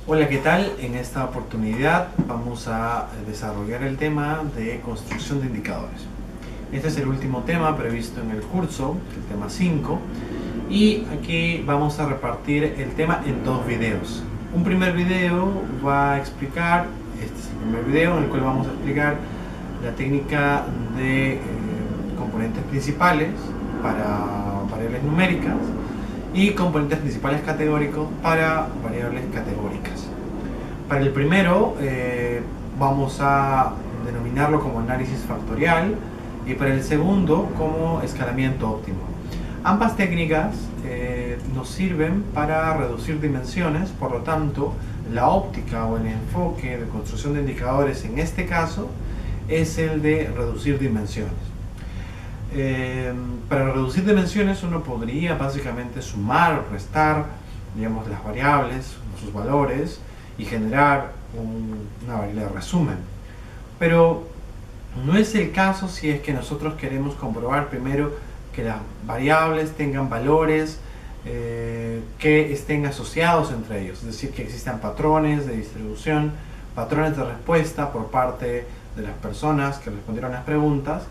Hola, ¿qué tal? En esta oportunidad vamos a desarrollar el tema de construcción de indicadores. Este es el último tema previsto en el curso, el tema 5, y aquí vamos a repartir el tema en dos videos. Un primer video va a explicar, este es el primer video en el cual vamos a explicar la técnica de componentes principales para variables numéricas y componentes principales categóricos para variables categóricas. Para el primero vamos a denominarlo como análisis factorial y para el segundo como escalamiento óptimo. Ambas técnicas nos sirven para reducir dimensiones, por lo tanto la óptica o el enfoque de construcción de indicadores en este caso es el de reducir dimensiones. Para reducir dimensiones uno podría básicamente sumar o restar, digamos, las variables, sus valores y generar una variable de resumen. Pero no es el caso si es que nosotros queremos comprobar primero que las variables tengan valores que estén asociados entre ellos, es decir, que existan patrones de distribución, patrones de respuesta por parte de las personas que respondieron las preguntas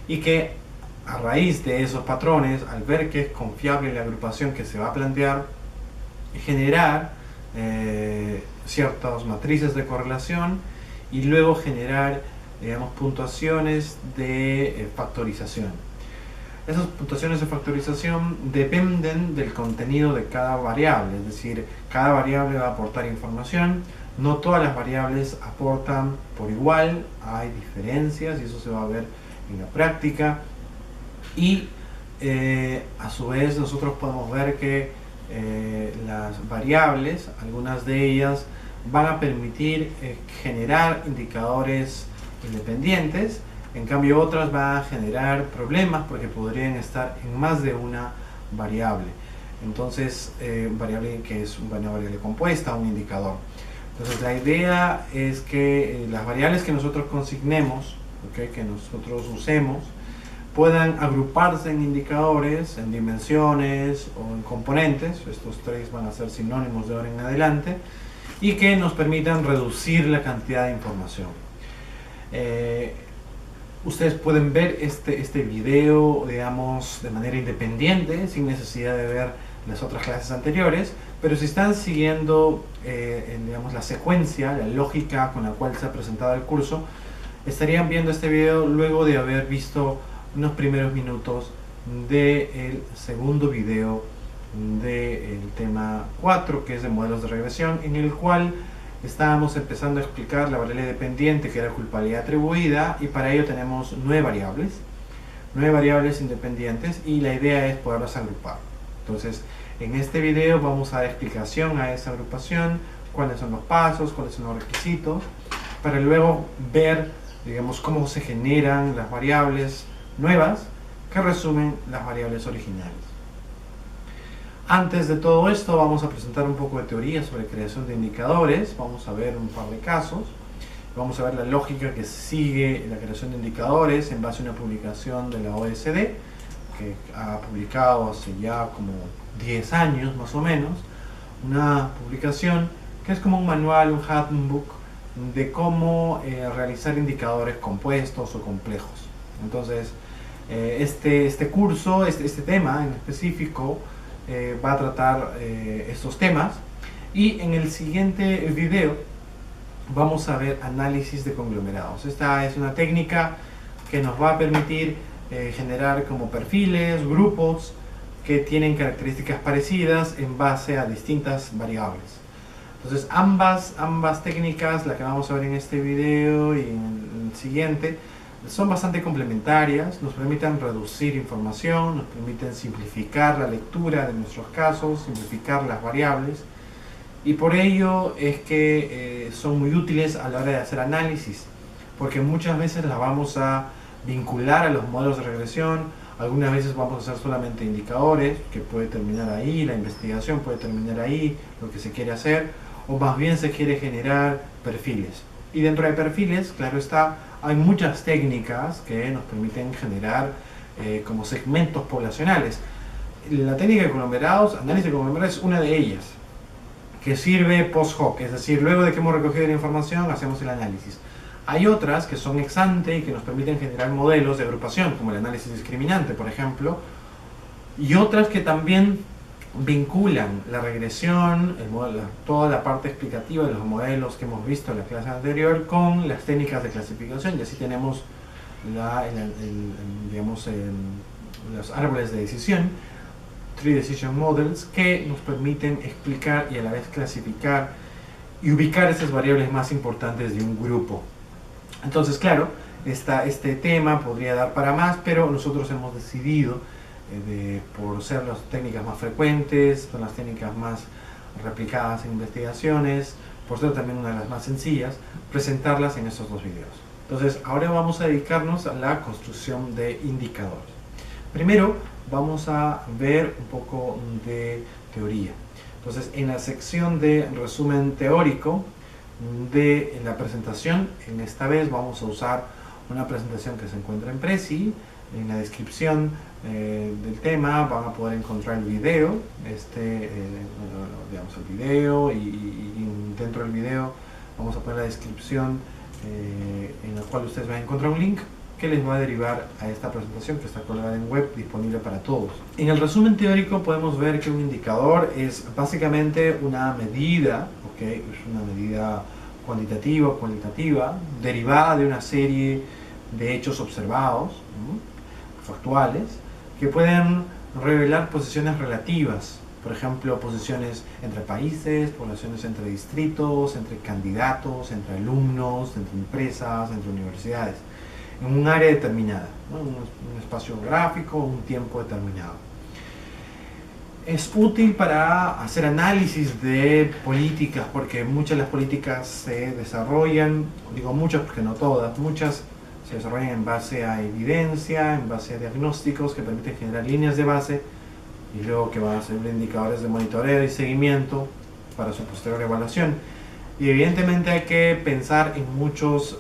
y que a raíz de esos patrones, al ver que es confiable la agrupación que se va a plantear, generar ciertas matrices de correlación y luego generar, digamos, puntuaciones de factorización. Esas puntuaciones de factorización dependen del contenido de cada variable, es decir, cada variable va a aportar información, no todas las variables aportan por igual, hay diferencias y eso se va a ver en la práctica. Y a su vez nosotros podemos ver que las variables, algunas de ellas van a permitir generar indicadores independientes, en cambio otras van a generar problemas porque podrían estar en más de una variable. Entonces, variable que es una variable compuesta, un indicador. Entonces la idea es que las variables que nosotros consignemos, que nosotros usemos, puedan agruparse en indicadores, en dimensiones o en componentes, estos tres van a ser sinónimos de ahora en adelante, y que nos permitan reducir la cantidad de información. Ustedes pueden ver este video, digamos, de manera independiente, sin necesidad de ver las otras clases anteriores, pero si están siguiendo digamos, la secuencia, la lógica con la cual se ha presentado el curso, estarían viendo este video luego de haber visto unos primeros minutos del segundo video del tema 4, que es de modelos de regresión, en el cual estábamos empezando a explicar la variable dependiente, que era culpabilidad atribuida, y para ello tenemos 9 variables independientes, y la idea es poderlas agrupar. Entonces, en este video vamos a dar explicación a esa agrupación, cuáles son los pasos, cuáles son los requisitos, para luego ver, digamos, cómo se generan las variables nuevas que resumen las variables originales. Antes de todo esto vamos a presentar un poco de teoría sobre creación de indicadores, vamos a ver un par de casos, vamos a ver la lógica que sigue la creación de indicadores en base a una publicación de la OECD que ha publicado hace ya como 10 años más o menos, una publicación que es como un manual, un handbook de cómo realizar indicadores compuestos o complejos. Entonces, este curso, este tema en específico, va a tratar estos temas, y en el siguiente video vamos a ver análisis de conglomerados. Esta es una técnica que nos va a permitir generar como perfiles, grupos que tienen características parecidas en base a distintas variables. Entonces ambas técnicas, la que vamos a ver en este video y en el siguiente, son bastante complementarias, nos permiten reducir información, nos permiten simplificar la lectura de nuestros casos, simplificar las variables, y por ello es que son muy útiles a la hora de hacer análisis, porque muchas veces las vamos a vincular a los modelos de regresión, algunas veces vamos a hacer solamente indicadores, que puede terminar ahí, la investigación puede terminar ahí, lo que se quiere hacer, o más bien se quiere generar perfiles. Y dentro de perfiles, claro está, hay muchas técnicas que nos permiten generar como segmentos poblacionales. La técnica de conglomerados, análisis de conglomerados, es una de ellas, que sirve post hoc, es decir, luego de que hemos recogido la información hacemos el análisis. Hay otras que son ex ante y que nos permiten generar modelos de agrupación, como el análisis discriminante, por ejemplo, y otras que también vinculan la regresión, toda la parte explicativa de los modelos que hemos visto en la clase anterior con las técnicas de clasificación, y así tenemos los árboles de decisión, Tree Decision Models, que nos permiten explicar y a la vez clasificar y ubicar esas variables más importantes de un grupo. Entonces, claro, este tema podría dar para más, pero nosotros hemos decidido, por ser las técnicas más frecuentes, son las técnicas más replicadas en investigaciones, por ser también una de las más sencillas, presentarlas en estos dos videos. Entonces, ahora vamos a dedicarnos a la construcción de indicadores. Primero, vamos a ver un poco de teoría. Entonces, en la sección de resumen teórico de la presentación, en esta vez vamos a usar una presentación que se encuentra en Prezi. En la descripción del tema van a poder encontrar el video, digamos el video, y dentro del video vamos a poner la descripción en la cual ustedes van a encontrar un link que les va a derivar a esta presentación que está colgada en web, disponible para todos. En el resumen teórico podemos ver que un indicador es básicamente una medida, es una medida cuantitativa o cualitativa, derivada de una serie de hechos observados, factuales, que pueden revelar posiciones relativas, por ejemplo, posiciones entre países, poblaciones entre distritos, entre candidatos, entre alumnos, entre empresas, entre universidades, en un área determinada, ¿no? un espacio geográfico, un tiempo determinado. Es útil para hacer análisis de políticas, porque muchas de las políticas se desarrollan, digo muchas porque no todas, muchas se desarrollan en base a evidencia, en base a diagnósticos que permiten generar líneas de base y luego que van a ser indicadores de monitoreo y seguimiento para su posterior evaluación. Y evidentemente hay que pensar en muchas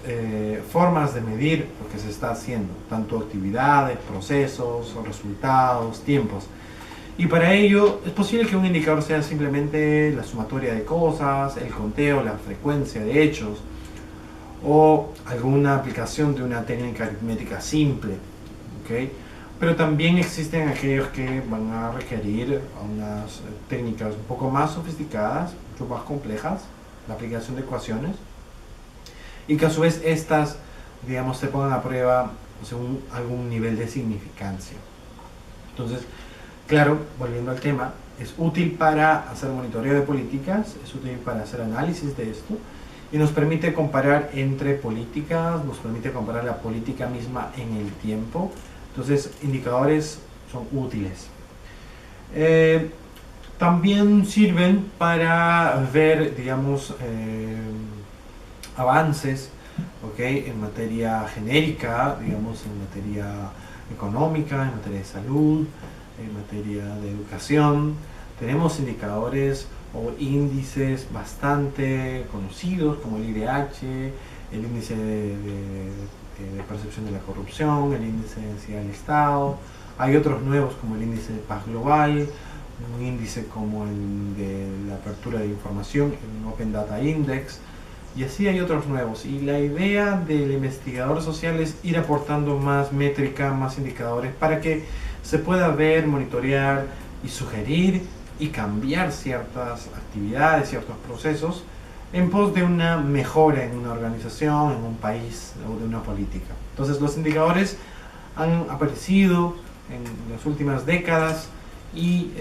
formas de medir lo que se está haciendo, tanto actividades, procesos, resultados, tiempos. Y para ello es posible que un indicador sea simplemente la sumatoria de cosas, el conteo, la frecuencia de hechos, o alguna aplicación de una técnica aritmética simple, ¿okay? Pero también existen aquellos que van a requerir unas técnicas un poco más sofisticadas, mucho más complejas, la aplicación de ecuaciones, y que a su vez estas, digamos, se pongan a prueba según algún nivel de significancia. Entonces, claro, volviendo al tema, es útil para hacer monitoreo de políticas, es útil para hacer análisis de esto, y nos permite comparar entre políticas, nos permite comparar la política misma en el tiempo. Entonces, indicadores son útiles. También sirven para ver, digamos, avances, en materia genérica, digamos, en materia económica, en materia de salud, en materia de educación. Tenemos indicadores o índices bastante conocidos como el IDH, el índice de percepción de la corrupción, el índice de densidad del Estado. Hay otros nuevos como el índice de paz global, un índice como el de la apertura de información, el Open Data Index, y así hay otros nuevos. Y la idea del investigador social es ir aportando más métrica, más indicadores para que se pueda ver, monitorear y sugerir y cambiar ciertas actividades, ciertos procesos en pos de una mejora en una organización, en un país o de una política. Entonces los indicadores han aparecido en las últimas décadas y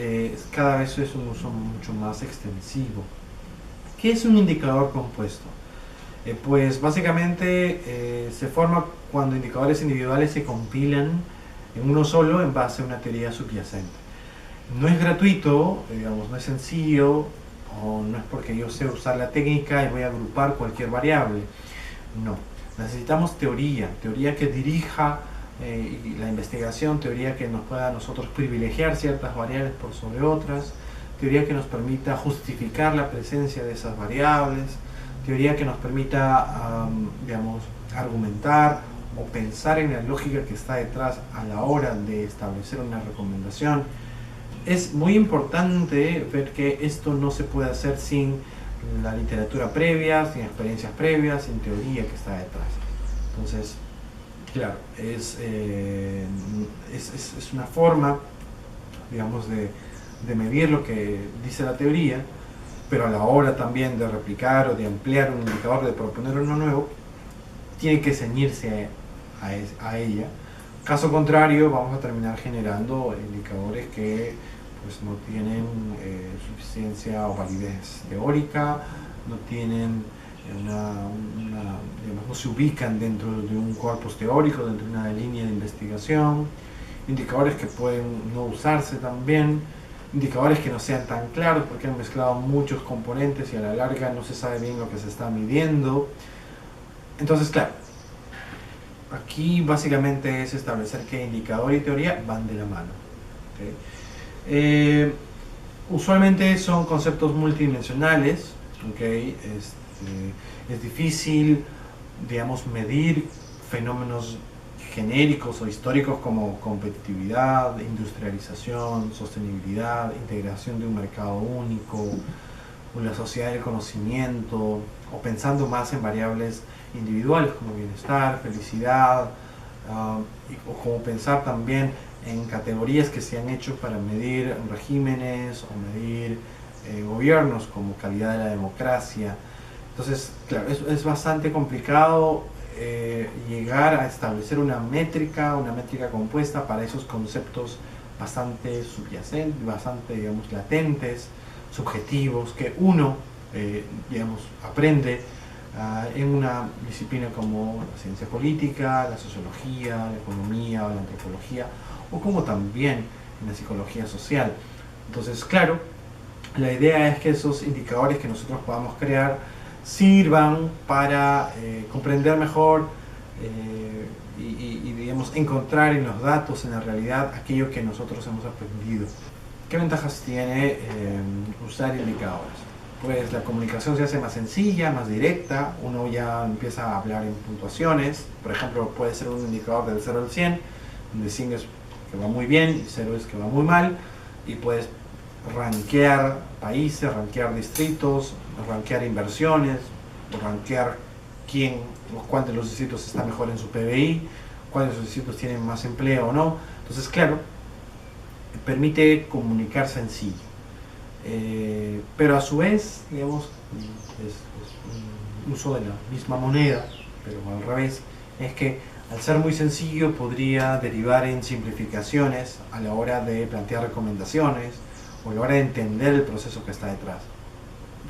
cada vez es un uso mucho más extensivo. ¿Qué es un indicador compuesto? Pues básicamente se forma cuando indicadores individuales se compilan en uno solo en base a una teoría subyacente. No es gratuito, digamos, no es sencillo, o no es porque yo sé usar la técnica y voy a agrupar cualquier variable. No, necesitamos teoría que dirija la investigación, teoría que nos pueda a nosotros privilegiar ciertas variables por sobre otras, teoría que nos permita justificar la presencia de esas variables, teoría que nos permita, digamos, argumentar o pensar en la lógica que está detrás a la hora de establecer una recomendación. es muy importante ver que esto no se puede hacer sin la literatura previa, sin experiencias previas, sin teoría que está detrás. Entonces, claro, es una forma, digamos, de medir lo que dice la teoría, pero a la hora también de replicar o de ampliar un indicador, de proponer uno nuevo, tiene que ceñirse a ella. Caso contrario, vamos a terminar generando indicadores que pues, no tienen suficiencia o validez teórica, no tienen digamos, no se ubican dentro de un corpus teórico, dentro de una línea de investigación, indicadores que pueden no usarse también, indicadores que no sean tan claros porque han mezclado muchos componentes y a la larga no se sabe bien lo que se está midiendo. Entonces, claro, aquí básicamente es establecer que indicador y teoría van de la mano. ¿Okay? Usualmente son conceptos multidimensionales. ¿Okay? Es difícil, digamos, medir fenómenos genéricos o históricos como competitividad, industrialización, sostenibilidad, integración de un mercado único, o la sociedad del conocimiento, o pensando más en variables individuales como bienestar, felicidad, o como pensar también en categorías que se han hecho para medir regímenes o medir gobiernos como calidad de la democracia. Entonces, claro, es bastante complicado llegar a establecer una métrica compuesta para esos conceptos bastante subyacentes, bastante, digamos, latentes, subjetivos, que uno, digamos, aprende en una disciplina como la ciencia política, la sociología, la economía o la antropología, o como también en la psicología social. Entonces, claro, la idea es que esos indicadores que nosotros podamos crear sirvan para comprender mejor y, digamos, encontrar en los datos, en la realidad, aquello que nosotros hemos aprendido. ¿Qué ventajas tiene usar indicadores? Pues la comunicación se hace más sencilla, más directa, uno ya empieza a hablar en puntuaciones, por ejemplo, puede ser un indicador del 0 al 100, donde 100 es que va muy bien y 0 es que va muy mal, y puedes rankear países, rankear distritos, rankear inversiones, rankear cuál de los distritos está mejor en su PBI, cuáles de los distritos tienen más empleo o no. Entonces, claro, permite comunicar sencillo. Pero a su vez, digamos, es un uso de la misma moneda, pero al revés, es que al ser muy sencillo podría derivar en simplificaciones a la hora de plantear recomendaciones o a la hora de entender el proceso que está detrás.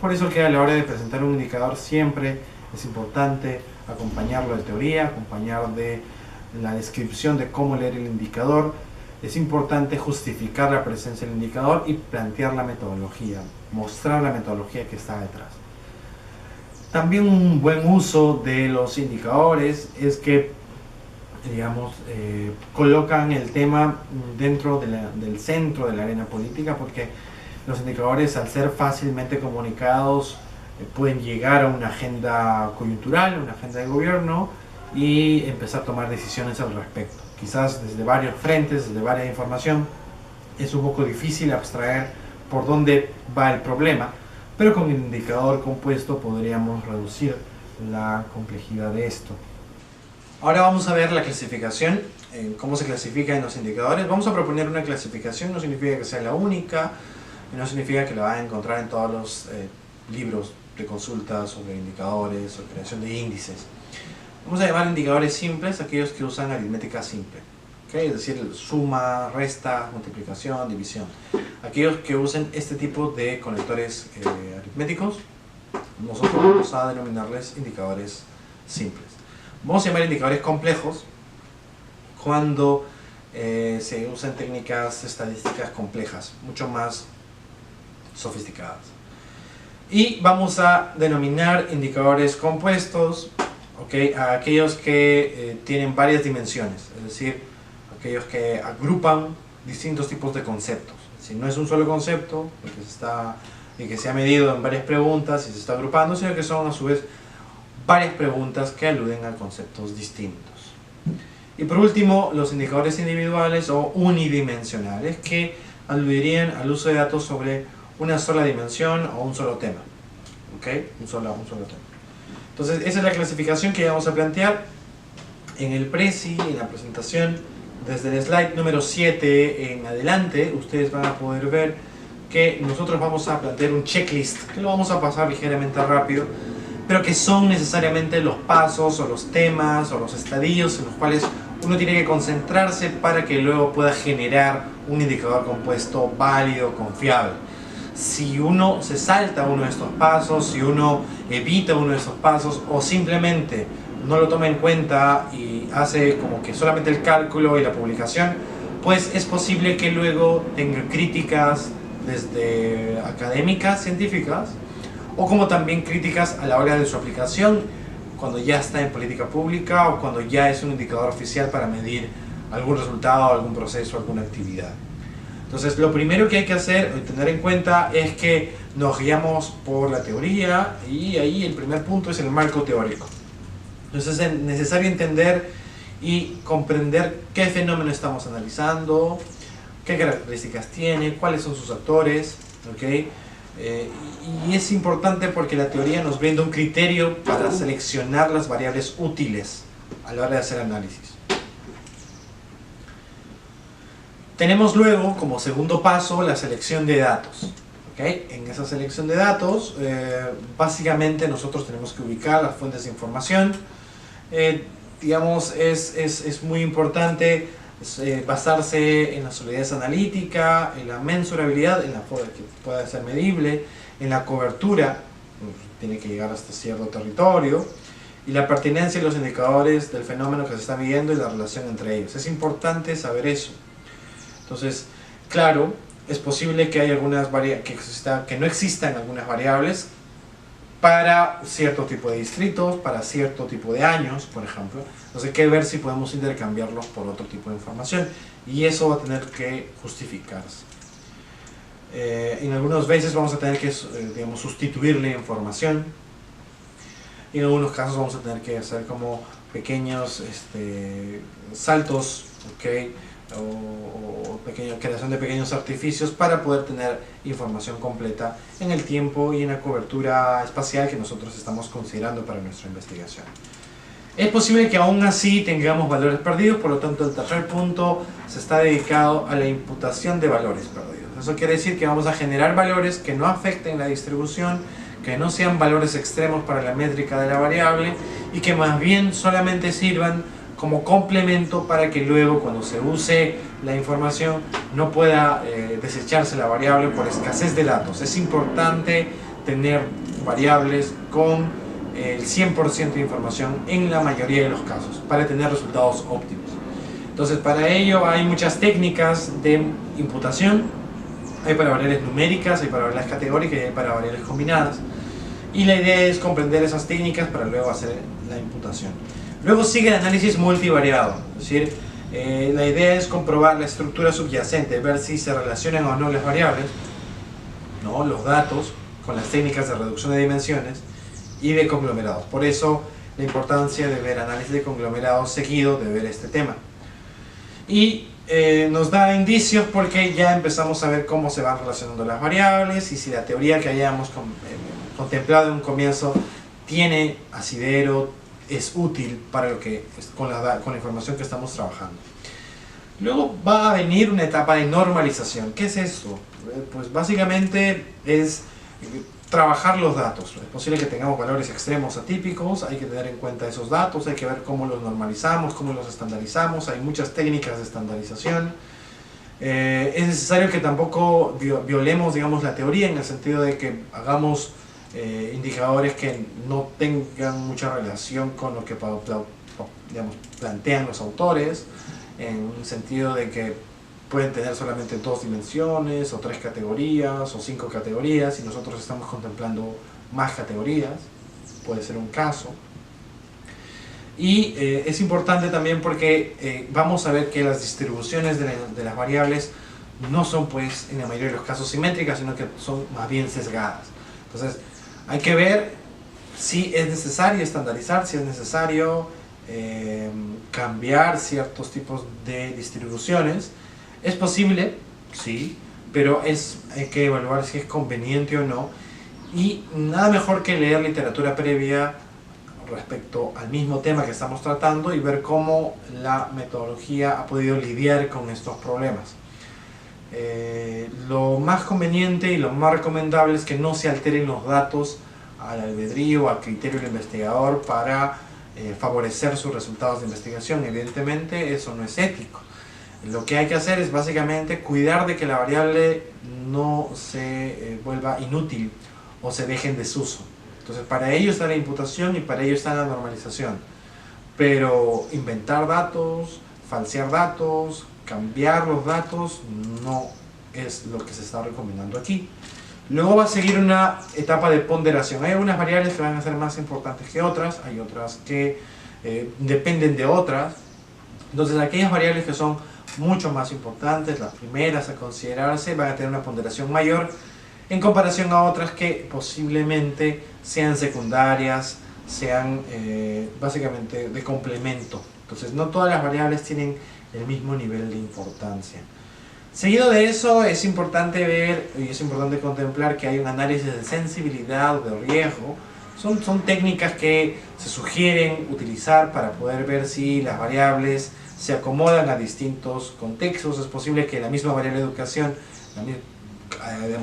Por eso que a la hora de presentar un indicador siempre es importante acompañarlo de teoría, acompañar de la descripción de cómo leer el indicador. Es importante justificar la presencia del indicador y plantear la metodología, mostrar la metodología que está detrás. También un buen uso de los indicadores es que, digamos, colocan el tema dentro del centro de la arena política, porque los indicadores, al ser fácilmente comunicados, pueden llegar a una agenda coyuntural, una agenda de gobierno y empezar a tomar decisiones al respecto. Quizás desde varios frentes, desde varias información, es un poco difícil abstraer por dónde va el problema, pero con el indicador compuesto podríamos reducir la complejidad de esto. Ahora vamos a ver la clasificación, cómo se clasifica en los indicadores. Vamos a proponer una clasificación, no significa que sea la única, y no significa que la van a encontrar en todos los libros de consulta sobre indicadores o creación de índices. Vamos a llamar indicadores simples aquellos que usan aritmética simple, ¿okay? Es decir, suma, resta, multiplicación, división. Aquellos que usen este tipo de conectores aritméticos, nosotros vamos a denominarles indicadores simples. Vamos a llamar indicadores complejos cuando se usan técnicas estadísticas complejas, mucho más sofisticadas. Y vamos a denominar indicadores compuestos, ¿okay?, a aquellos que tienen varias dimensiones, es decir, aquellos que agrupan distintos tipos de conceptos. Si no es un solo concepto y que se ha medido en varias preguntas y se está agrupando, sino que son a su vez varias preguntas que aluden a conceptos distintos. Y por último, los indicadores individuales o unidimensionales, que aludirían al uso de datos sobre una sola dimensión o un solo tema. ¿Ok? Un solo tema. Entonces, esa es la clasificación que vamos a plantear en el Prezi, en la presentación. Desde el slide número 7 en adelante, ustedes van a poder ver que nosotros vamos a plantear un checklist, que lo vamos a pasar ligeramente rápido, pero que son necesariamente los pasos o los temas o los estadios en los cuales uno tiene que concentrarse para que luego pueda generar un indicador compuesto válido, confiable. Si uno se salta uno de estos pasos, si uno evita uno de estos pasos o simplemente no lo toma en cuenta y hace como que solamente el cálculo y la publicación, pues es posible que luego tenga críticas desde académicas, científicas, o como también críticas a la hora de su aplicación cuando ya está en política pública o cuando ya es un indicador oficial para medir algún resultado, algún proceso, alguna actividad. Entonces, lo primero que hay que hacer y tener en cuenta es que nos guiamos por la teoría, y ahí el primer punto es el marco teórico. Entonces, es necesario entender y comprender qué fenómeno estamos analizando, qué características tiene, cuáles son sus actores, ¿okay? Y es importante porque la teoría nos brinda un criterio para seleccionar las variables útiles a la hora de hacer análisis. Tenemos luego como segundo paso la selección de datos. ¿Okay? En esa selección de datos, básicamente nosotros tenemos que ubicar las fuentes de información. Digamos, es muy importante basarse en la solidez analítica, en la mensurabilidad, en la forma que pueda ser medible, en la cobertura, tiene que llegar hasta cierto territorio, y la pertinencia de los indicadores del fenómeno que se está midiendo y la relación entre ellos. Es importante saber eso. Entonces, claro, es posible que hay algunas que no existan algunas variables para cierto tipo de distritos, para cierto tipo de años, por ejemplo. Entonces hay que ver si podemos intercambiarlos por otro tipo de información, y eso va a tener que justificarse. En algunas veces vamos a tener que digamos, sustituirle información, y en algunos casos vamos a tener que hacer como pequeños saltos, ¿okay? o creación de pequeños artificios para poder tener información completa en el tiempo y en la cobertura espacial que nosotros estamos considerando para nuestra investigación. Es posible que aún así tengamos valores perdidos, por lo tanto el tercer punto se está dedicado a la imputación de valores perdidos. Eso quiere decir que vamos a generar valores que no afecten la distribución, que no sean valores extremos para la métrica de la variable y que más bien solamente sirvan como complemento para que luego cuando se use la información no pueda desecharse la variable por escasez de datos. Es importante tener variables con el 100% de información en la mayoría de los casos para tener resultados óptimos. Entonces, para ello hay muchas técnicas de imputación. Hay para variables numéricas, hay para variables categóricas y hay para variables combinadas. Y la idea es comprender esas técnicas para luego hacer la imputación. Luego sigue el análisis multivariado, es decir, la idea es comprobar la estructura subyacente, ver si se relacionan o no las variables, ¿no? Los datos, con las técnicas de reducción de dimensiones y de conglomerados. Por eso la importancia de ver análisis de conglomerados seguido de ver este tema. Y nos da indicios porque ya empezamos a ver cómo se van relacionando las variables y si la teoría que hayamos contemplado en un comienzo tiene asidero, es útil para lo que con la información que estamos trabajando. Luego va a venir una etapa de normalización. ¿Qué es eso? Pues básicamente es trabajar los datos. Es posible que tengamos valores extremos atípicos, hay que tener en cuenta esos datos, hay que ver cómo los normalizamos, cómo los estandarizamos. Hay muchas técnicas de estandarización. Es necesario que tampoco violemos, digamos, la teoría en el sentido de que hagamos indicadores que no tengan mucha relación con lo que digamos, plantean los autores, en un sentido de que pueden tener solamente 2 dimensiones o 3 categorías o 5 categorías y nosotros estamos contemplando más categorías, puede ser un caso. Y es importante también porque vamos a ver que las distribuciones de las variables no son, pues, en la mayoría de los casos simétricas, sino que son más bien sesgadas. Entonces hay que ver si es necesario estandarizar, si es necesario cambiar ciertos tipos de distribuciones. Es posible, sí, pero hay que evaluar si es conveniente o no, y nada mejor que leer literatura previa respecto al mismo tema que estamos tratando y ver cómo la metodología ha podido lidiar con estos problemas. Lo más conveniente y lo más recomendable es que no se alteren los datos al albedrío, al criterio del investigador para favorecer sus resultados de investigación. Evidentemente eso no es ético. Lo que hay que hacer es básicamente cuidar de que la variable no se vuelva inútil o se deje en desuso. Entonces para ello está la imputación y para ello está la normalización. Pero inventar datos, falsear datos, cambiar los datos no es lo que se está recomendando aquí. Luego va a seguir una etapa de ponderación. Hay algunas variables que van a ser más importantes que otras, hay otras que dependen de otras. Entonces aquellas variables que son mucho más importantes, las primeras a considerarse, van a tener una ponderación mayor en comparación a otras que posiblemente sean secundarias, sean básicamente de complemento. Entonces no todas las variables tienen el mismo nivel de importancia. Seguido de eso es importante ver y es importante contemplar que hay un análisis de sensibilidad o de riesgo. Son técnicas que se sugieren utilizar para poder ver si las variables se acomodan a distintos contextos. Es posible que la misma variable de educación,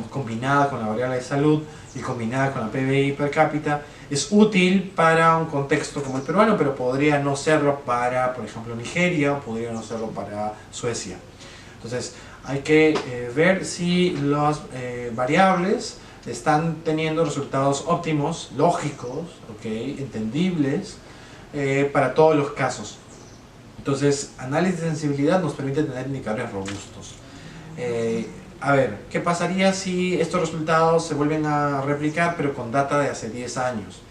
combinada con la variable de salud y combinada con la PBI per cápita, es útil para un contexto como el peruano, pero podría no serlo para, por ejemplo, Nigeria, o podría no serlo para Suecia. Entonces, hay que ver si las variables están teniendo resultados óptimos, lógicos, entendibles, para todos los casos. Entonces, análisis de sensibilidad nos permite tener indicadores robustos. A ver, ¿qué pasaría si estos resultados se vuelven a replicar pero con data de hace 10 años?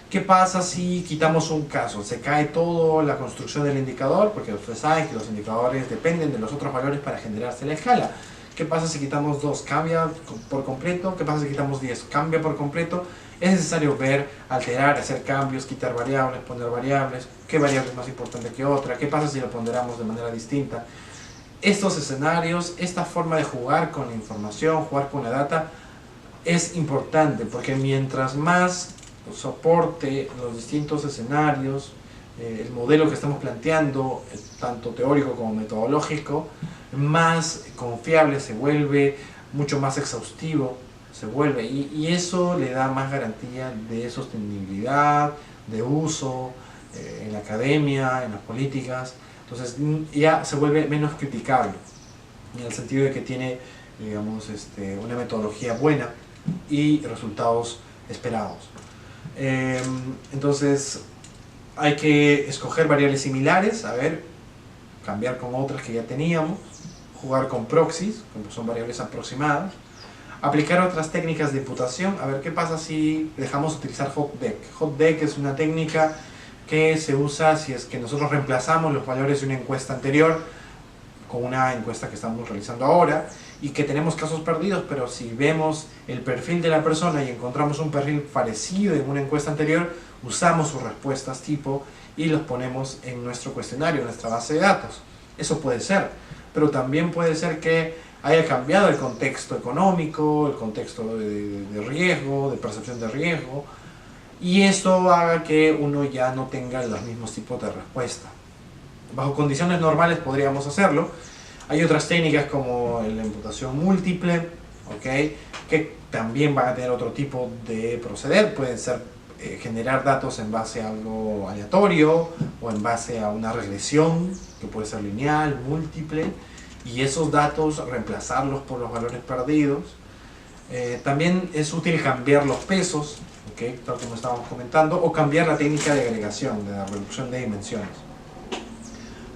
¿Qué pasa si quitamos un caso? ¿Se cae toda la construcción del indicador? Porque ustedes saben que los indicadores dependen de los otros valores para generarse la escala. ¿Qué pasa si quitamos 2? ¿Cambia por completo? ¿Qué pasa si quitamos 10? ¿Cambia por completo? Es necesario ver, alterar, hacer cambios, quitar variables, poner variables. ¿Qué variable es más importante que otra? ¿Qué pasa si lo ponderamos de manera distinta? Estos escenarios, esta forma de jugar con la información, jugar con la data, es importante porque mientras más soporte los distintos escenarios, el modelo que estamos planteando, tanto teórico como metodológico, más confiable se vuelve, mucho más exhaustivo se vuelve, y eso le da más garantía de sostenibilidad, de uso en la academia, en las políticas. Entonces ya se vuelve menos criticable, en el sentido de que tiene, digamos, una metodología buena y resultados esperados. Entonces hay que escoger variables similares, a ver, cambiar con otras que ya teníamos, jugar con proxies, como son variables aproximadas, aplicar otras técnicas de imputación. A ver qué pasa si dejamos de utilizar hotdeck. Hotdeck es una técnica que se usa si es que nosotros reemplazamos los valores de una encuesta anterior con una encuesta que estamos realizando ahora y que tenemos casos perdidos, pero si vemos el perfil de la persona y encontramos un perfil parecido en una encuesta anterior, usamos sus respuestas tipo y los ponemos en nuestro cuestionario, en nuestra base de datos. Eso puede ser, pero también puede ser que haya cambiado el contexto económico, el contexto de riesgo, de percepción de riesgo, y esto haga que uno ya no tenga los mismos tipos de respuesta. Bajo condiciones normales podríamos hacerlo. Hay otras técnicas como la imputación múltiple, que también van a tener otro tipo de proceder. Pueden ser generar datos en base a algo aleatorio o en base a una regresión que puede ser lineal, múltiple, y esos datos reemplazarlos por los valores perdidos. También es útil cambiar los pesos, tal como estábamos comentando, o cambiar la técnica de agregación, de la reducción de dimensiones.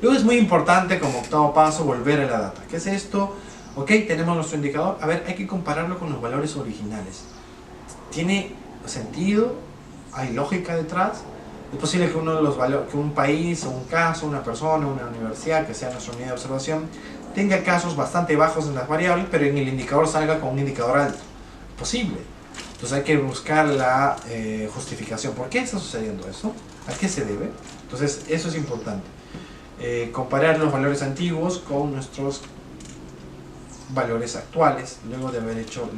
Luego es muy importante, como octavo paso, volver a la data. ¿Qué es esto? Tenemos nuestro indicador. A ver, hay que compararlo con los valores originales. ¿Tiene sentido? ¿Hay lógica detrás? Es posible que uno de los valores, que un país, o un caso, una persona, una universidad, que sea nuestra unidad de observación, tenga casos bastante bajos en las variables, pero en el indicador salga con un indicador alto. Es posible. Entonces hay que buscar la justificación. ¿Por qué está sucediendo eso? ¿A qué se debe? Entonces eso es importante. Comparar los valores antiguos con nuestros valores actuales, luego de haber hecho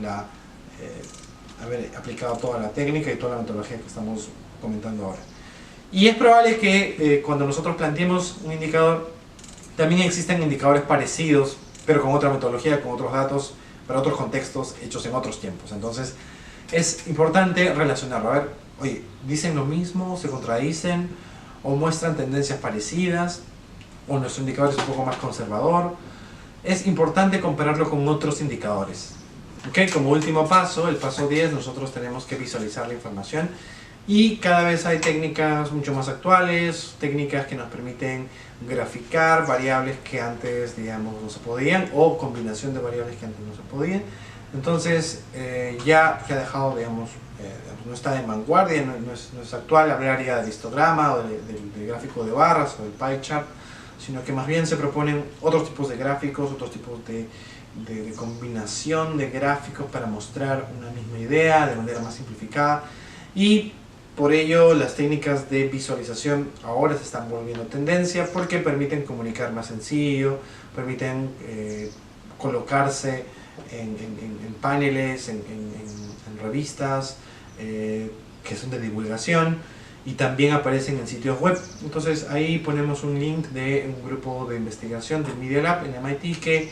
haber aplicado toda la técnica y toda la metodología que estamos comentando ahora. Y es probable que cuando nosotros planteemos un indicador, también existen indicadores parecidos, pero con otra metodología, con otros datos, para otros contextos, hechos en otros tiempos. Entonces, es importante relacionarlo. A ver, oye, ¿dicen lo mismo? ¿Se contradicen? ¿O muestran tendencias parecidas? ¿O nuestro indicador es un poco más conservador? Es importante compararlo con otros indicadores. ¿Okay? Como último paso, el paso 10, nosotros tenemos que visualizar la información. Y cada vez hay técnicas mucho más actuales, técnicas que nos permiten graficar variables que antes, digamos, no se podían, o combinación de variables que antes no se podían. Entonces, ya ha dejado, digamos, no está en vanguardia, no es actual hablar ya del histograma o del gráfico de barras o del pie chart, sino que más bien se proponen otros tipos de gráficos, otros tipos de combinación de gráficos para mostrar una misma idea de manera más simplificada. Y por ello, las técnicas de visualización ahora se están volviendo tendencia porque permiten comunicar más sencillo, permiten colocarse en paneles, en revistas que son de divulgación y también aparecen en sitios web. Entonces ahí ponemos un link de un grupo de investigación del Media Lab en MIT que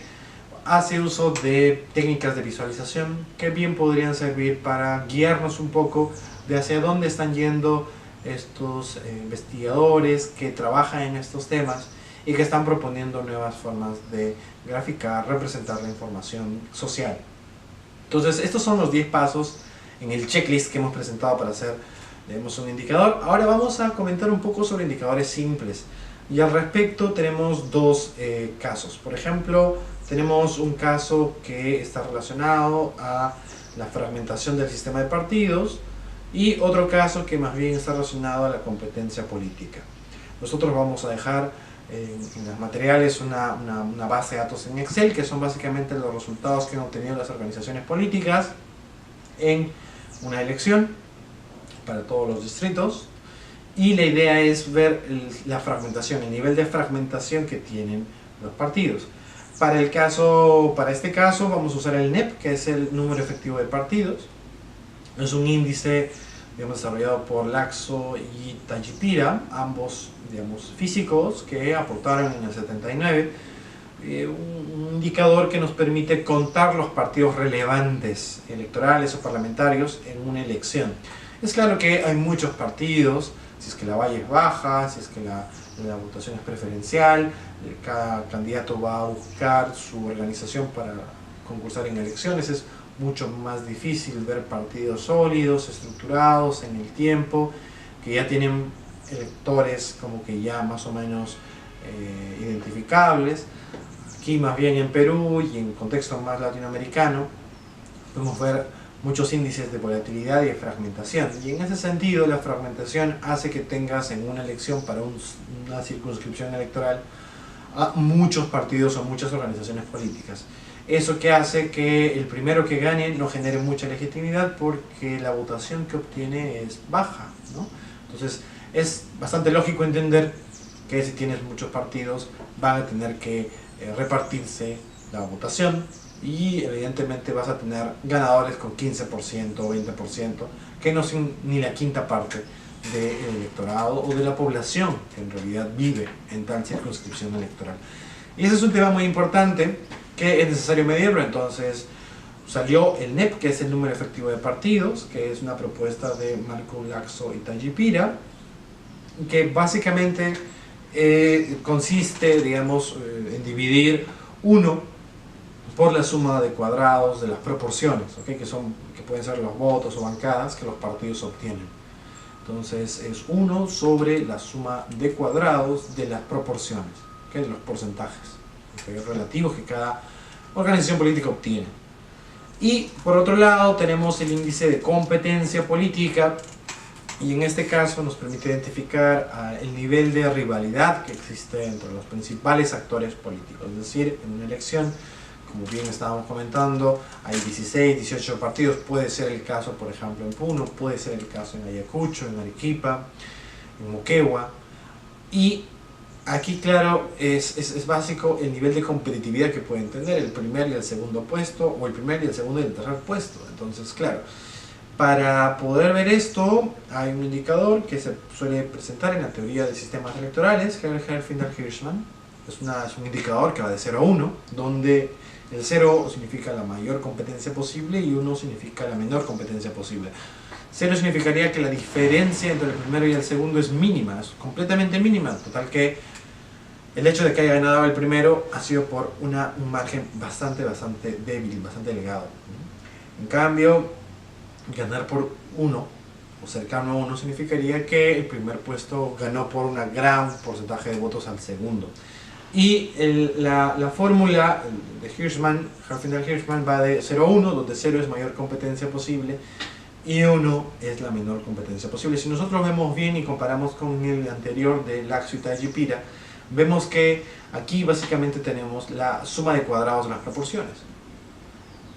hace uso de técnicas de visualización que bien podrían servir para guiarnos un poco de hacia dónde están yendo estos investigadores que trabajan en estos temas y que están proponiendo nuevas formas de graficar, representar la información social. Entonces, estos son los 10 pasos en el checklist que hemos presentado para hacer, digamos, un indicador. Ahora vamos a comentar un poco sobre indicadores simples. Y al respecto tenemos dos casos. Por ejemplo, tenemos un caso que está relacionado a la fragmentación del sistema de partidos y otro caso que más bien está relacionado a la competencia política. Nosotros vamos a dejar en los materiales una base de datos en Excel que son básicamente los resultados que han obtenido las organizaciones políticas en una elección para todos los distritos, y la idea es ver la fragmentación, el nivel de fragmentación que tienen los partidos. Para este caso vamos a usar el NEP, que es el número efectivo de partidos. Es un índice, digamos, desarrollado por Laxo y Tallipira, ambos, digamos, físicos que aportaron en el 79, un indicador que nos permite contar los partidos relevantes electorales o parlamentarios en una elección. Es claro que hay muchos partidos, si es que la valla es baja, si es que la votación es preferencial, cada candidato va a buscar su organización para concursar en elecciones. Es mucho más difícil ver partidos sólidos, estructurados en el tiempo, que ya tienen electores como que ya más o menos identificables. Aquí más bien en Perú y en contexto más latinoamericano podemos ver muchos índices de volatilidad y de fragmentación, y en ese sentido la fragmentación hace que tengas en una elección para una circunscripción electoral a muchos partidos o muchas organizaciones políticas. Eso que hace que el primero que gane no genere mucha legitimidad porque la votación que obtiene es baja, ¿no? Entonces es bastante lógico entender que si tienes muchos partidos van a tener que repartirse la votación, y evidentemente vas a tener ganadores con 15% o 20%, que no son ni la quinta parte del electorado o de la población que en realidad vive en tal circunscripción electoral. Y ese es un tema muy importante que es necesario medirlo. Entonces salió el NEP, que es el número efectivo de partidos, que es una propuesta de Marco Laxo y Tallipira, que básicamente consiste, digamos, en dividir 1 por la suma de cuadrados de las proporciones, ¿okay? que pueden ser los votos o bancadas que los partidos obtienen. Entonces es 1 sobre la suma de cuadrados de las proporciones, ¿okay? De los porcentajes, ¿okay? Relativos que cada organización política obtiene. Y por otro lado tenemos el índice de competencia política, y en este caso nos permite identificar el nivel de rivalidad que existe entre los principales actores políticos. Es decir, en una elección, como bien estábamos comentando, hay 16, 18 partidos. Puede ser el caso, por ejemplo, en Puno, puede ser el caso en Ayacucho, en Arequipa, en Moquegua. Y Aquí, claro, es básico el nivel de competitividad que pueden tener el primer y el segundo puesto, o el primer y el segundo y el tercer puesto. Entonces, claro, para poder ver esto, hay un indicador que se suele presentar en la teoría de sistemas electorales, que es el Herfindahl-Hirschman. Es un indicador que va de 0 a 1, donde el 0 significa la mayor competencia posible y 1 significa la menor competencia posible. 0 significaría que la diferencia entre el primero y el segundo es mínima, es completamente mínima, total que el hecho de que haya ganado el primero ha sido por un margen bastante débil, bastante delgado. En cambio, ganar por 1 o cercano a 1 significaría que el primer puesto ganó por un gran porcentaje de votos al segundo. Y la fórmula de Herfindahl-Hirschman va de 0 a 1, donde 0 es mayor competencia posible y 1 es la menor competencia posible. Si nosotros vemos bien y comparamos con el anterior de Laxo y Tajipira, vemos que aquí básicamente tenemos la suma de cuadrados de las proporciones.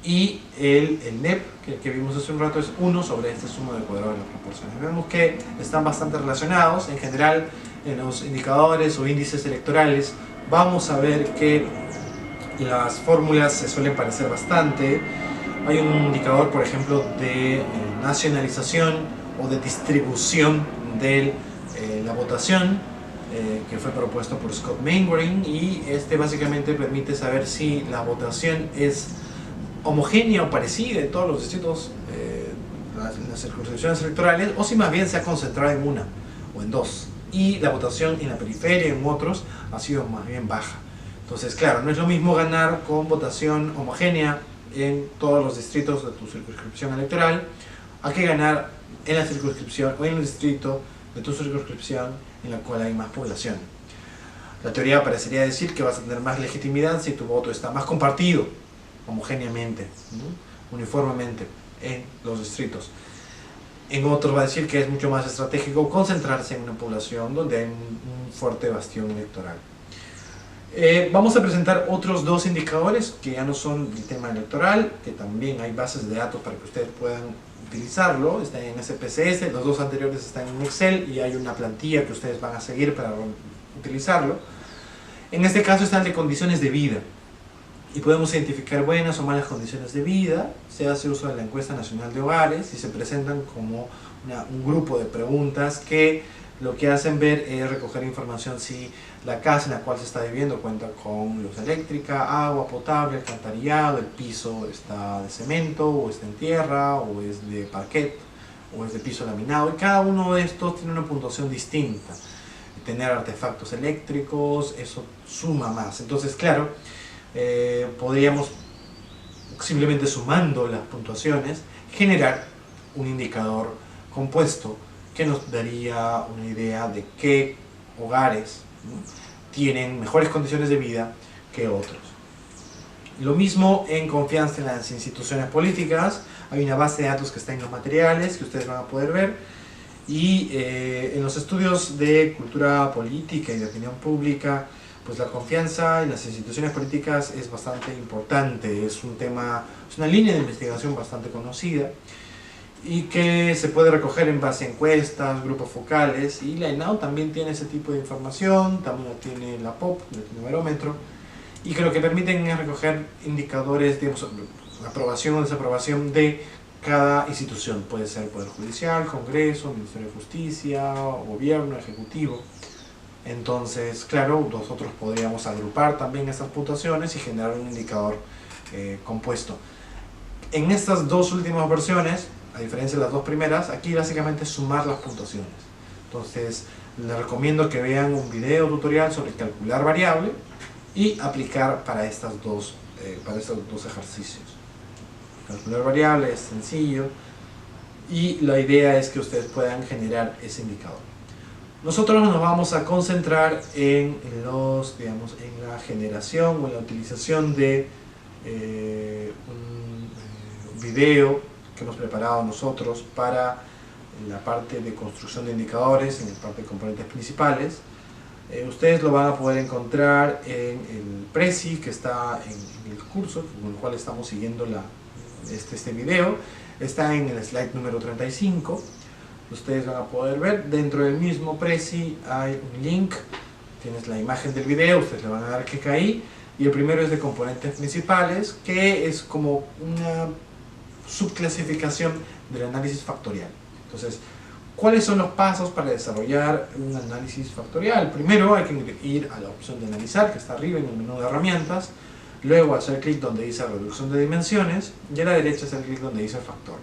Y el NEP, que vimos hace un rato, es 1 sobre esta suma de cuadrados de las proporciones. Vemos que están bastante relacionados. En general, en los indicadores o índices electorales, vamos a ver que las fórmulas se suelen parecer bastante. Hay un indicador, por ejemplo, de nacionalización o de distribución de la votación, que fue propuesto por Scott Mainwaring, y este básicamente permite saber si la votación es homogénea o parecida en todos los distritos, las circunscripciones electorales, o si más bien se ha concentrado en una o en dos, y la votación en la periferia, en otros, ha sido más bien baja. Entonces, claro, no es lo mismo ganar con votación homogénea en todos los distritos de tu circunscripción electoral, a que ganar en la circunscripción o en el distrito de tu circunscripción en la cual hay más población. La teoría parecería decir que vas a tener más legitimidad si tu voto está más compartido homogéneamente, ¿no? Uniformemente en los distritos. En otros va a decir que es mucho más estratégico concentrarse en una población donde hay un fuerte bastión electoral. Vamos a presentar otros dos indicadores que ya no son el tema electoral, que también hay bases de datos para que ustedes puedan utilizarlo. Están en SPSS, los dos anteriores están en Excel y hay una plantilla que ustedes van a seguir para utilizarlo. En este caso están de condiciones de vida y podemos identificar buenas o malas condiciones de vida. Se hace uso de la encuesta nacional de hogares y se presentan como un grupo de preguntas que lo que hacen ver es recoger información si la casa en la cual se está viviendo cuenta con luz eléctrica, agua potable, alcantarillado, el piso está de cemento o está en tierra o es de parquet o es de piso laminado, y cada uno de estos tiene una puntuación distinta. Tener artefactos eléctricos, eso suma más. Entonces, claro, podríamos simplemente sumando las puntuaciones generar un indicador compuesto que nos daría una idea de qué hogares, ¿no?, tienen mejores condiciones de vida que otros. Lo mismo en confianza en las instituciones políticas. Hay una base de datos que está en los materiales que ustedes van a poder ver, y en los estudios de cultura política y de opinión pública, pues la confianza en las instituciones políticas es bastante importante. Es un tema, es una línea de investigación bastante conocida y que se puede recoger en base a encuestas, grupos focales, y la ENAU también tiene ese tipo de información, también la tiene la POP, el numerómetro, y que lo que permiten es recoger indicadores de aprobación o desaprobación de cada institución. Puede ser Poder Judicial, Congreso, Ministerio de Justicia, Gobierno, Ejecutivo. Entonces, claro, nosotros podríamos agrupar también estas puntuaciones y generar un indicador compuesto. En estas dos últimas versiones, a diferencia de las dos primeras, aquí básicamente es sumar las puntuaciones. Entonces, les recomiendo que vean un video tutorial sobre calcular variable y aplicar para estos dos ejercicios. Calcular variable es sencillo y la idea es que ustedes puedan generar ese indicador. Nosotros nos vamos a concentrar en la generación o en la utilización de un video que hemos preparado nosotros para la parte de construcción de indicadores, en la parte de componentes principales. Ustedes lo van a poder encontrar en el Prezi, que está en el curso con el cual estamos siguiendo este video. Está en el slide número 35. Ustedes van a poder ver, dentro del mismo Prezi hay un link tienes la imagen del video, ustedes le van a dar clic ahí, y el primero es de componentes principales, que es como una subclasificación del análisis factorial. Entonces, ¿cuáles son los pasos para desarrollar un análisis factorial? Primero hay que ir a la opción de analizar, que está arriba en el menú de herramientas, luego hacer clic donde dice reducción de dimensiones, y a la derecha hacer clic donde dice factor.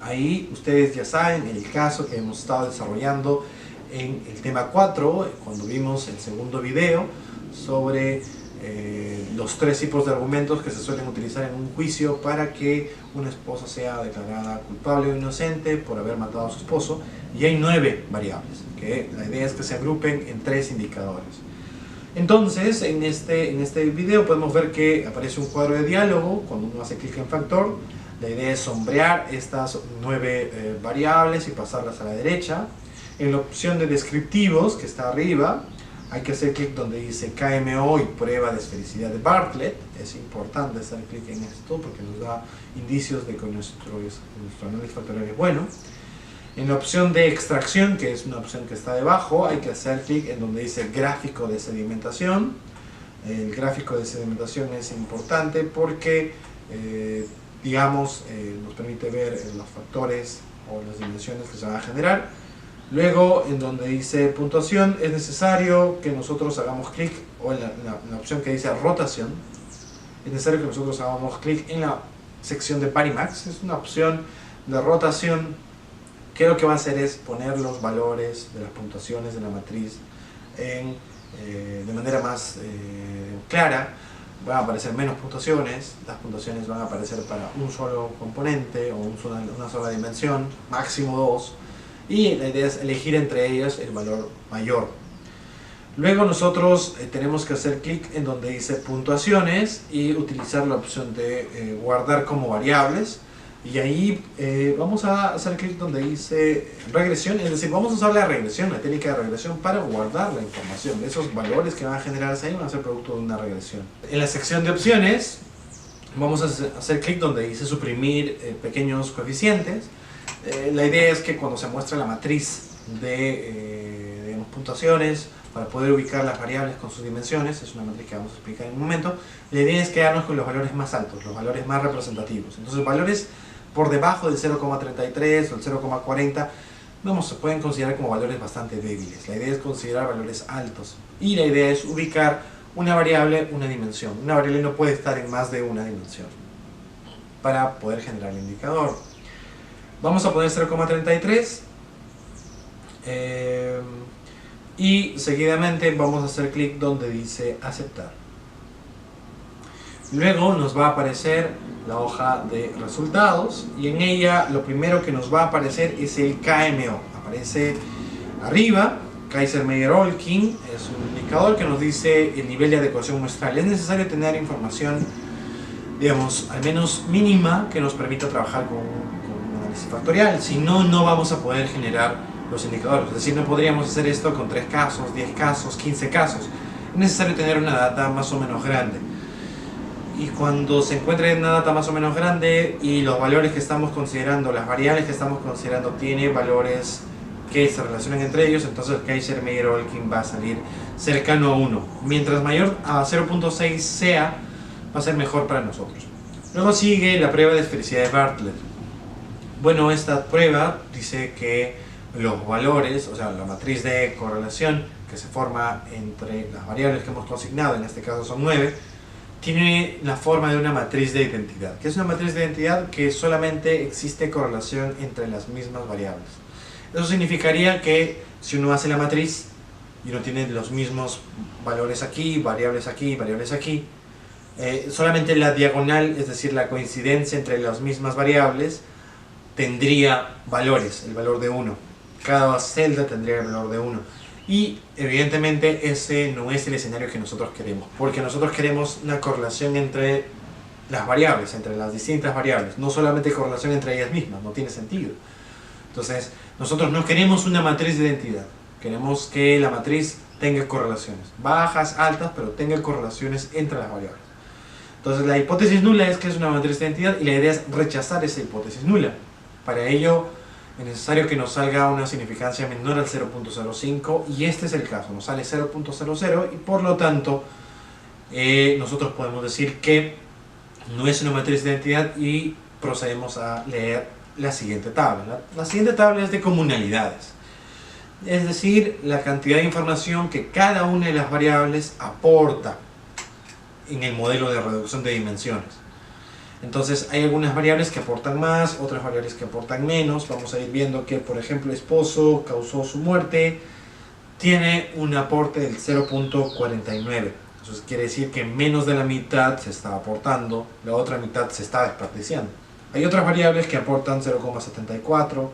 Ahí ustedes ya saben el caso que hemos estado desarrollando en el tema 4, cuando vimos el segundo video sobre los 3 tipos de argumentos que se suelen utilizar en un juicio para que una esposa sea declarada culpable o inocente por haber matado a su esposo, y hay 9 variables, que la idea es que se agrupen en 3 indicadores. Entonces, en este video podemos ver que aparece un cuadro de diálogo cuando uno hace clic en factor. La idea es sombrear estas 9 variables y pasarlas a la derecha. En la opción de descriptivos, que está arriba, hay que hacer clic donde dice KMO y prueba de esfericidad de Bartlett. Es importante hacer clic en esto porque nos da indicios de que nuestro análisis factorial es bueno. En la opción de extracción, que es una opción que está debajo, hay que hacer clic en donde dice gráfico de sedimentación. El gráfico de sedimentación es importante porque nos permite ver los factores o las dimensiones que se van a generar. Luego, en donde dice puntuación, es necesario que nosotros hagamos clic, o en la opción que dice rotación, es necesario que nosotros hagamos clic en la sección de Parimax. Es una opción de rotación que lo que va a hacer es poner los valores de las puntuaciones de la matriz de manera más clara. Van a aparecer menos puntuaciones, las puntuaciones van a aparecer para un solo componente o una sola dimensión, máximo 2, y la idea es elegir entre ellas el valor mayor. Luego nosotros tenemos que hacer clic en donde dice puntuaciones y utilizar la opción de guardar como variables, y ahí vamos a hacer clic donde dice regresión, es decir, vamos a usar la regresión, la técnica de regresión, para guardar la información. Esos valores que van a generarse ahí van a ser producto de una regresión. En la sección de opciones vamos a hacer clic donde dice suprimir pequeños coeficientes. La idea es que cuando se muestra la matriz de puntuaciones, para poder ubicar las variables con sus dimensiones, es una matriz que vamos a explicar en un momento, la idea es quedarnos con los valores más altos, los valores más representativos. Entonces, valores por debajo del 0,33 o el 0,40 se pueden considerar como valores bastante débiles. La idea es considerar valores altos, y la idea es ubicar una variable, una dimensión. Una variable no puede estar en más de una dimensión para poder generar el indicador. Vamos a poner 0,33 y seguidamente vamos a hacer clic donde dice aceptar. Luego nos va a aparecer la hoja de resultados, y en ella lo primero que nos va a aparecer es el KMO. Aparece arriba, Kaiser-Meyer-Olkin, es un indicador que nos dice el nivel de adecuación muestral. Es necesario tener información, digamos, al menos mínima, que nos permita trabajar con un análisis factorial. Si no, no vamos a poder generar los indicadores. Es decir, no podríamos hacer esto con 3 casos, 10 casos, 15 casos. Es necesario tener una data más o menos grande. Y cuando se encuentre una data más o menos grande y los valores que estamos considerando, las variables que estamos considerando, tiene valores que se relacionan entre ellos, entonces Kaiser-Meyer-Olkin va a salir cercano a 1. Mientras mayor a 0.6 sea, va a ser mejor para nosotros. Luego sigue la prueba de esfericidad de Bartlett. Bueno, esta prueba dice que los valores, o sea, la matriz de correlación que se forma entre las variables que hemos consignado, en este caso son 9, tiene la forma de una matriz de identidad. ¿Qué es una matriz de identidad? Que solamente existe correlación entre las mismas variables. Eso significaría que si uno hace la matriz y uno tiene los mismos valores aquí, variables aquí, solamente la diagonal, es decir, la coincidencia entre las mismas variables, tendría valores, el valor de 1. Cada celda tendría el valor de 1. Y evidentemente ese no es el escenario que nosotros queremos, porque nosotros queremos una correlación entre las variables, entre las distintas variables, no solamente correlación entre ellas mismas, no tiene sentido. Entonces, nosotros no queremos una matriz de identidad, queremos que la matriz tenga correlaciones, bajas, altas, pero tenga correlaciones entre las variables. Entonces, la hipótesis nula es que es una matriz de identidad, y la idea es rechazar esa hipótesis nula. Para ello, es necesario que nos salga una significancia menor al 0.05 y este es el caso, nos sale 0.00 y por lo tanto nosotros podemos decir que no es una matriz de identidad y procedemos a leer la siguiente tabla. La siguiente tabla es de comunalidades, es decir, la cantidad de información que cada una de las variables aporta en el modelo de reducción de dimensiones. Entonces hay algunas variables que aportan más, otras variables que aportan menos. Vamos a ir viendo que, por ejemplo, esposo causó su muerte, tiene un aporte del 0.49. Eso quiere decir que menos de la mitad se está aportando, la otra mitad se está desperdiciando. Hay otras variables que aportan 0.74,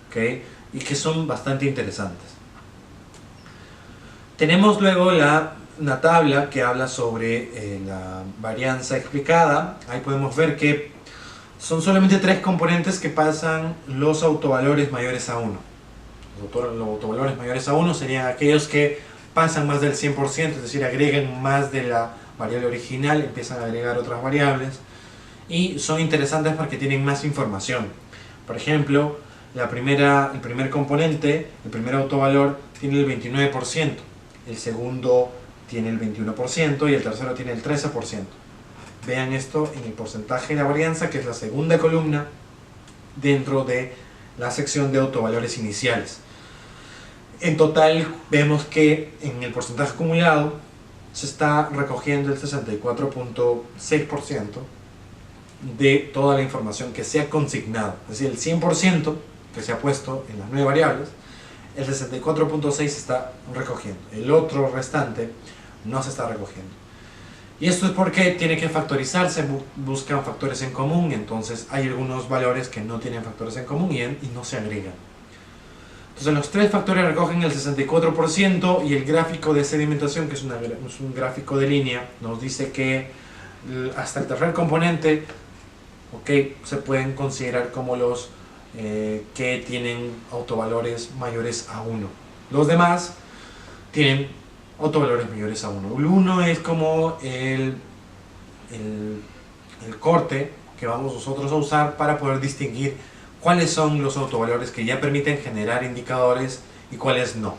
¿okay? Y que son bastante interesantes. Tenemos luego una tabla que habla sobre la varianza explicada. Ahí podemos ver que son solamente 3 componentes que pasan los autovalores mayores a 1. Los autovalores mayores a 1 serían aquellos que pasan más del 100%, es decir, agregan más de la variable original, empiezan a agregar otras variables y son interesantes porque tienen más información. Por ejemplo, el primer componente, el primer autovalor tiene el 29%, el segundo tiene el 21% y el tercero tiene el 13%. Vean esto en el porcentaje de la varianza, que es la segunda columna dentro de la sección de autovalores iniciales. En total vemos que en el porcentaje acumulado se está recogiendo el 64.6% de toda la información que se ha consignado. Es decir, el 100% que se ha puesto en las 9 variables, el 64.6% se está recogiendo. El otro restante no se está recogiendo. Y esto es porque tiene que factorizarse, buscan factores en común, entonces hay algunos valores que no tienen factores en común y no se agregan. Entonces los 3 factores recogen el 64% y el gráfico de sedimentación, que es un gráfico de línea, nos dice que hasta el tercer componente se pueden considerar como los que tienen autovalores mayores a 1. Los demás tienen autovalores mayores a 1. El 1 es como el corte que vamos nosotros a usar para poder distinguir cuáles son los autovalores que ya permiten generar indicadores y cuáles no.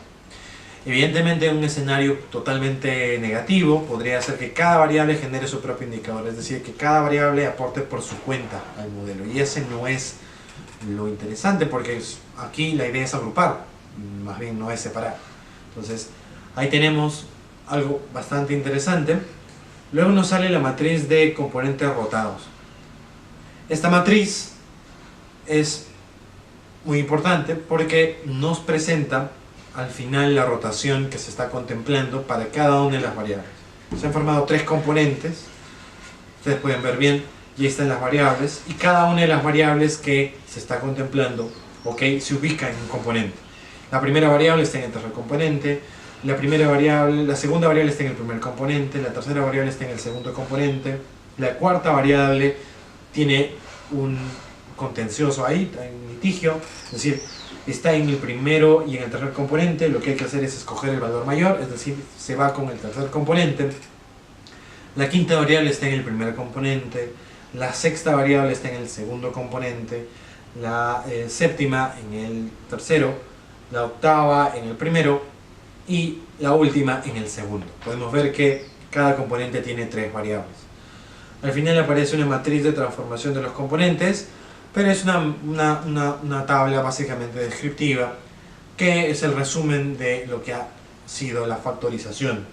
Evidentemente, en un escenario totalmente negativo podría ser que cada variable genere su propio indicador, es decir, que cada variable aporte por su cuenta al modelo, y ese no es lo interesante, porque aquí la idea es agrupar, más bien no es separar. Entonces ahí tenemos algo bastante interesante. Luego nos sale la matriz de componentes rotados. Esta matriz es muy importante porque nos presenta al final la rotación que se está contemplando para cada una de las variables. Se han formado 3 componentes, ustedes pueden ver bien, y están las variables, y cada una de las variables que se está contemplando se ubica en un componente. La primera variable está en el tercer componente, la segunda variable está en el primer componente, la tercera variable está en el segundo componente, la cuarta variable tiene un contencioso ahí, en litigio, es decir, está en el primero y en el tercer componente. Lo que hay que hacer es escoger el valor mayor, es decir, se va con el tercer componente. La quinta variable está en el primer componente, la sexta variable está en el segundo componente, la séptima en el tercero, la octava en el primero y la última en el segundo. Podemos ver que cada componente tiene 3 variables. Al final aparece una matriz de transformación de los componentes, pero es una tabla básicamente descriptiva, que es el resumen de lo que ha sido la factorización.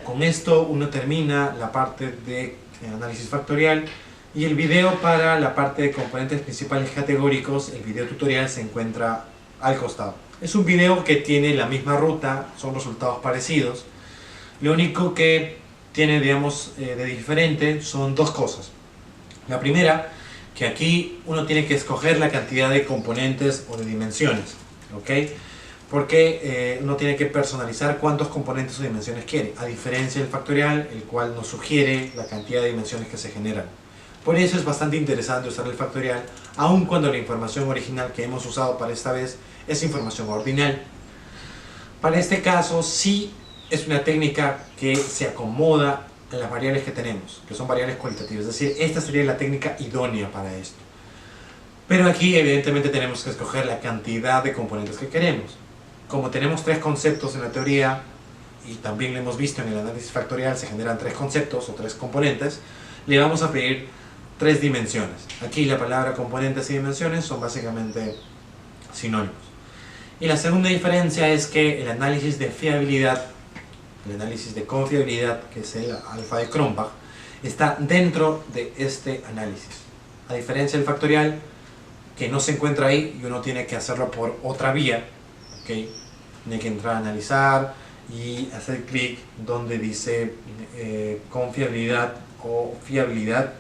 Con esto uno termina la parte de análisis factorial, y el video para la parte de componentes principales categóricos, el video tutorial, se encuentra al costado. Es un video que tiene la misma ruta, son resultados parecidos. Lo único que tiene, digamos, de diferente son 2 cosas. La primera, que aquí uno tiene que escoger la cantidad de componentes o de dimensiones, porque uno tiene que personalizar cuántos componentes o dimensiones quiere, a diferencia del factorial, el cual nos sugiere la cantidad de dimensiones que se generan. Por eso es bastante interesante usar el factorial, aun cuando la información original que hemos usado para esta vez es información ordinal. Para este caso sí es una técnica que se acomoda a las variables que tenemos, que son variables cualitativas, es decir, esta sería la técnica idónea para esto. Pero aquí evidentemente tenemos que escoger la cantidad de componentes que queremos. Como tenemos tres conceptos en la teoría, y también lo hemos visto en el análisis factorial, se generan tres conceptos o tres componentes, le vamos a pedir tres dimensiones. Aquí la palabra componentes y dimensiones son básicamente sinónimos. Y la segunda diferencia es que el análisis de fiabilidad, el análisis de confiabilidad, que es el alfa de Cronbach, está dentro de este análisis. A diferencia del factorial, que no se encuentra ahí y uno tiene que hacerlo por otra vía, ¿okay? Tiene que entrar a analizar y hacer clic donde dice confiabilidad o fiabilidad,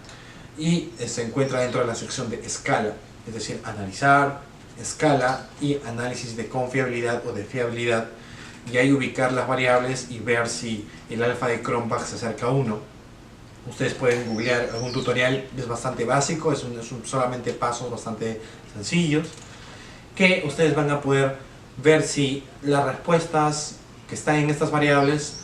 y se encuentra dentro de la sección de escala, es decir, analizar, escala y análisis de confiabilidad o de fiabilidad, y ahí ubicar las variables y ver si el alfa de Cronbach se acerca a 1. Ustedes pueden googlear algún tutorial, es bastante básico, es solamente pasos bastante sencillos, que ustedes van a poder ver si las respuestas que están en estas variables,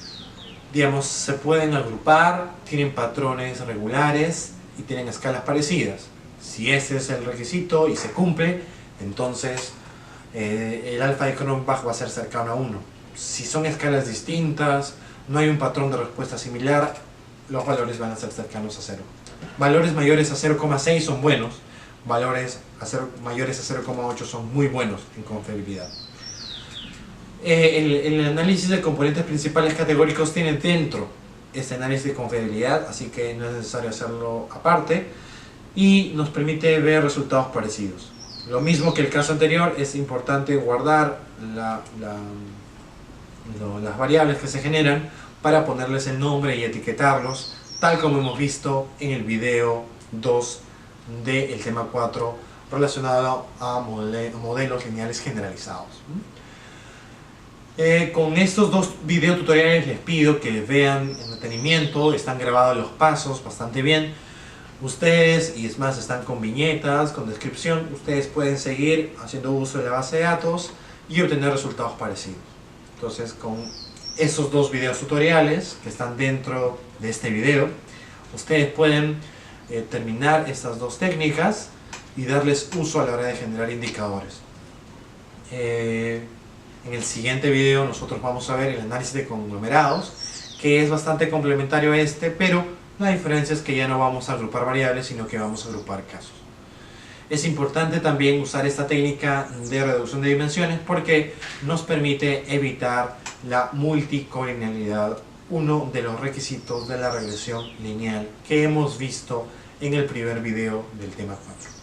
digamos, se pueden agrupar, tienen patrones regulares y tienen escalas parecidas. Si ese es el requisito y se cumple, entonces el alfa de Cronbach va a ser cercano a 1. Si son escalas distintas, no hay un patrón de respuesta similar, los valores van a ser cercanos a 0. Valores mayores a 0,6 son buenos, valores mayores a 0,8 son muy buenos en confiabilidad. El análisis de componentes principales categóricos tiene dentro este análisis de confiabilidad, así que no es necesario hacerlo aparte, y nos permite ver resultados parecidos. Lo mismo que el caso anterior, es importante guardar las variables que se generan para ponerles el nombre y etiquetarlos, tal como hemos visto en el video 2 del tema 4 relacionado a modelos lineales generalizados. Con estos dos video tutoriales les pido que vean en detenimiento, están grabados los pasos bastante bien. Ustedes, y es más, están con viñetas, con descripción, ustedes pueden seguir haciendo uso de la base de datos y obtener resultados parecidos. Entonces, con esos dos videos tutoriales que están dentro de este video, ustedes pueden terminar estas dos técnicas y darles uso a la hora de generar indicadores. En el siguiente video nosotros vamos a ver el análisis de conglomerados, que es bastante complementario a este, pero la diferencia es que ya no vamos a agrupar variables, sino que vamos a agrupar casos. Es importante también usar esta técnica de reducción de dimensiones porque nos permite evitar la multicolinealidad, uno de los requisitos de la regresión lineal que hemos visto en el primer video del tema 4.